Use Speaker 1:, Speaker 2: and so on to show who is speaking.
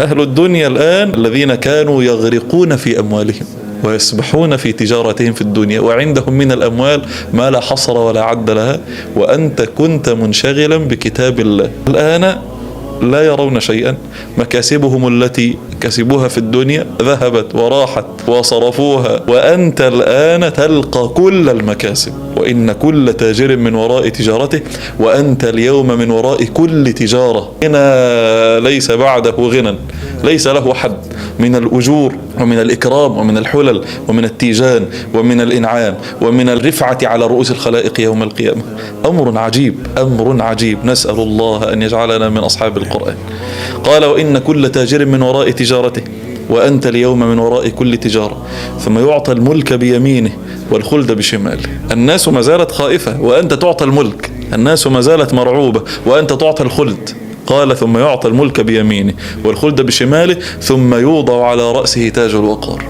Speaker 1: أهل الدنيا الآن الذين كانوا يغرقون في أموالهم ويسبحون في تجارتهم في الدنيا، وعندهم من الأموال ما لا حصر ولا عد لها، وأنت كنت منشغلا بكتاب الله. الآن لا يرون شيئا، مكاسبهم التي كسبوها في الدنيا ذهبت وراحت وصرفوها، وأنت الآن تلقى كل المكاسب. وإن كل تاجر من وراء تجارته، وأنت اليوم من وراء كل تجارة. هنا ليس بعده غنى، ليس له حد من الأجور ومن الإكرام ومن الحلل ومن التيجان ومن الإنعام ومن الرفعة على رؤوس الخلائق يوم القيامة. أمر عجيب، أمر عجيب، نسأل الله أن يجعلنا من أصحاب القرآن. قال: وإن كل تاجر من وراء تجارته، وأنت اليوم من وراء كل تجارة. ثم يعطى الملك بيمينه والخلد بشماله. الناس ما زالت خائفة وأنت تعطى الملك، الناس ما زالت مرعوبة وأنت تعطى الخلد. قال: ثم يعطى الملك بيمينه والخلد بشماله، ثم يوضع على رأسه تاج الوقار.